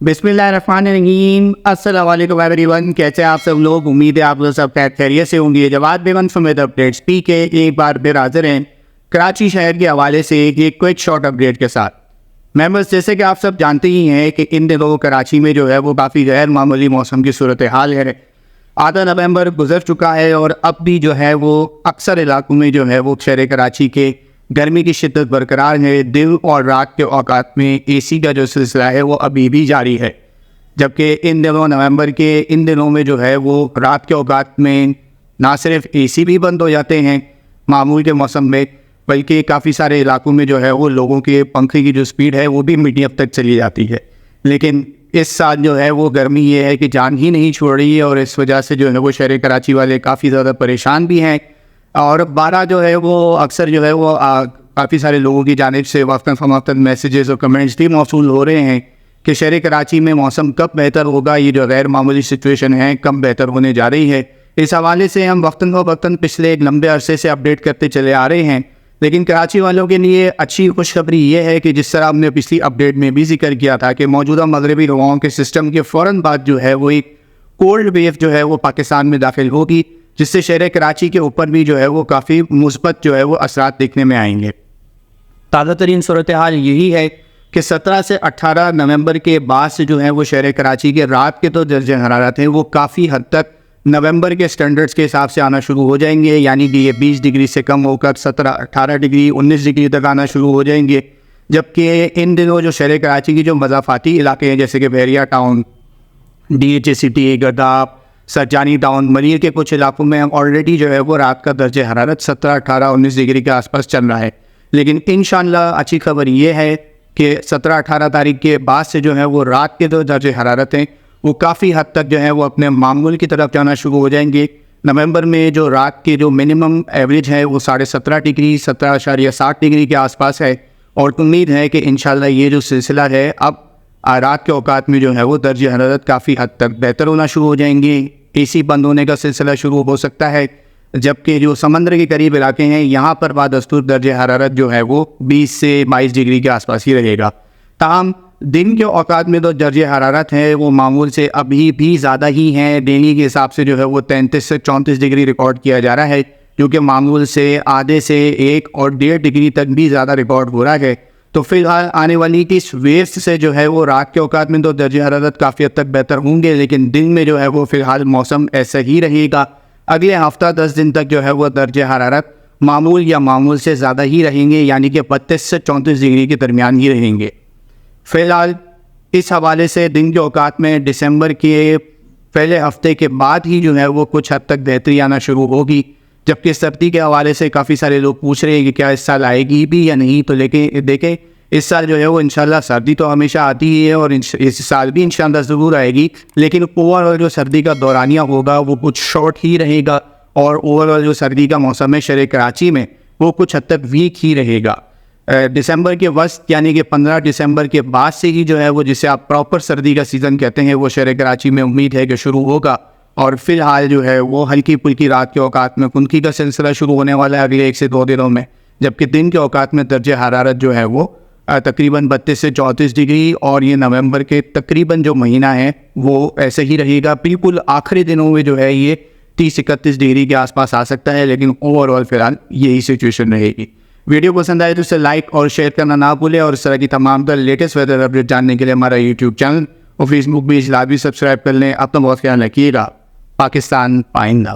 बिस्मिल्लाहिर्रहमानिर्रहीम। अस्सलाम वालेकुम एवरीवन, कैसे आप सब लोग। उम्मीद है आप लोग सब खैरियत से होंगे। जवाद बेगम समेत अपडेट्स पी के एक बार फिर हाजिर हैं कराची शहर के हवाले से एक क्विक शॉर्ट अपडेट के साथ। मेंबर्स, जैसे कि आप सब जानते ही हैं कि इन दिनों कराची में जो है वो काफ़ी गैर मामूली मौसम की सूरत हाल है। आधा नवंबर गुजर चुका है और अब भी जो है वो अक्सर इलाकों में जो है वो शहर कराची के गर्मी की शिद्दत बरकरार है। दिन और रात के औकात में एसी का जो सिलसिला है वो अभी भी जारी है, जबकि इन दिनों नवंबर के इन दिनों में जो है वो रात के औकात में ना सिर्फ एसी भी बंद हो जाते हैं मामूल के मौसम में, बल्कि काफ़ी सारे इलाकों में जो है वो लोगों के पंखे की जो स्पीड है वो भी मीडियम तक चली जाती है। लेकिन इस साल जो है वो गर्मी ये है कि जान ही नहीं छोड़ रही है और इस वजह से जो है वो शहर कराची वाले काफ़ी ज़्यादा परेशान भी हैं। और 12 जो है वो अक्सर जो है वो काफ़ी सारे लोगों की जानिब से वक्तन फ़वक्तन मैसेजेस और कमेंट्स भी मौसूल हो रहे हैं कि शहर कराची में मौसम कब बेहतर होगा, ये जो गैर मामूली सिचुएशन है कब बेहतर होने जा रही है। इस हवाले से हम वक्तन फ़वक्तन पिछले एक लंबे अरसे से अपडेट करते चले आ रहे हैं। लेकिन कराची वालों के लिए अच्छी खुशखबरी ये है कि जिस तरह हमने पिछली अपडेट में भी जिक्र किया था कि मौजूदा मगरबी हवाओं के सिस्टम के फ़ौरन बाद जो है वो एक कोल्ड वेव जो है वो पाकिस्तान में दाखिल होगी, जिससे शहर कराची के ऊपर भी जो है वो काफ़ी मुस्बत जो है वो असरात देखने में आएंगे। ताज़ा तरीन सूरत हाल यही है कि 17 से 18 नवंबर के बाद से जो है वो शहर कराची के रात के तो दर्जे हरारत हैं वो काफ़ी हद तक नवंबर के स्टैंडर्ड्स के हिसाब से आना शुरू हो जाएंगे, यानी कि ये 20 डिग्री से कम होकर 17, 18 डिग्री 19 डिग्री तक आना शुरू हो जाएंगे। जबकि इन दिनों जो शहर कराची की जो मज़ाफ़ाती इलाके हैं जैसे कि Bahria town, DHA city, Gadap, Surjani town, मरीर के कुछ इलाकों में ऑलरेडी जो है वो रात का दर्जे हरारत 17, 18, 19 डिग्री के आसपास चल रहा है। लेकिन इंशाअल्लाह अच्छी खबर ये है कि 17, 18 तारीख के बाद से जो है वो रात के जो दर्जे हरारत हैं वो काफ़ी हद तक जो है वो अपने मामूल की तरफ जाना शुरू हो जाएंगे। नवंबर में जो रात के जो मिनिमम एवरेज है वो 17.5 डिग्री 17.7 डिग्री के आसपास है और उम्मीद है कि इंशाअल्लाह ये जो सिलसिला है अब रात के औकात में जो है वो दर्जे हरारत काफ़ी हद तक बेहतर होना शुरू हो जाएंगे। एसी बंद होने का सिलसिला शुरू हो सकता है, जबकि जो समंदर के करीब इलाके हैं यहाँ पर बादस्तूर दर्जे हरारत जो है वो 20 से 22 डिग्री के आसपास ही रहेगा। ताहम दिन के औकात में तो दर्जे हरारत है वो मामूल से अभी भी ज़्यादा ही हैं। डेली के हिसाब से जो है वो 33 से 34 डिग्री रिकॉर्ड किया जा रहा है, जो कि मामूल से आधे से 1 और 1.5 डिग्री तक भी ज़्यादा रिकॉर्ड हो रहा है। तो फिलहाल आने वाली इस वेस्ट से जो है वो रात के औकात में तो दर्जे हरारत काफ़ी हद तक बेहतर होंगे, लेकिन दिन में जो है वो फ़िलहाल मौसम ऐसा ही रहेगा। अगले हफ्ता 10 दिन तक जो है वो दर्जे हरारत मामूल या मामूल से ज़्यादा ही रहेंगे, यानी कि 32 से 34 डिग्री के दरमियान ही रहेंगे। फ़िलहाल इस हवाले से दिन के औकात में दिसंबर के पहले हफ्ते के बाद ही जो है वो कुछ हद तक बेहतरी आना शुरू होगी। जबकि सर्दी के हवाले से काफ़ी सारे लोग पूछ रहे हैं कि क्या इस साल आएगी भी या नहीं, तो लेकिन देखें इस साल जो है वो इंशाल्लाह सर्दी तो हमेशा आती ही है और इस साल भी इंशाल्लाह ज़रूर आएगी, लेकिन ओवरऑल जो सर्दी का दौरानिया होगा वो कुछ शॉर्ट ही रहेगा और ओवरऑल जो सर्दी का मौसम है शहर कराची में वो कुछ हद तक वीक ही रहेगा। दिसंबर के वस्त यानी कि 15 दिसंबर के बाद से ही जो है वो जिसे आप प्रॉपर सर्दी का सीज़न कहते हैं वो शहर कराची में उम्मीद है कि शुरू होगा। और फिलहाल जो है वो हल्की फुल्की रात के औकात में खुनकी का सिलसिला शुरू होने वाला है अगले 1 से 2 दिनों में, जबकि दिन के औकात में दर्जे हरारत जो है वो तकरीबन 32 से 34 डिग्री और ये नवंबर के तकरीबन जो महीना है वो ऐसे ही रहेगा। बिल्कुल आखिरी दिनों में जो है ये 30-31 डिग्री के आसपास आ सकता है, लेकिन ओवरऑल फिलहाल यही सिचुएशन रहेगी। वीडियो पसंद आए तो उसे लाइक और शेयर करना ना भूलें और इस तरह की तमाम तर लेटेस्ट वेदर अपडेट जानने के लिए हमारा यूट्यूब चैनल और फेसबुक पेज लाजमी सब्सक्राइब कर लें। अपना बहुत ख्याल रखिएगा। पाकिस्तान पाइंदा।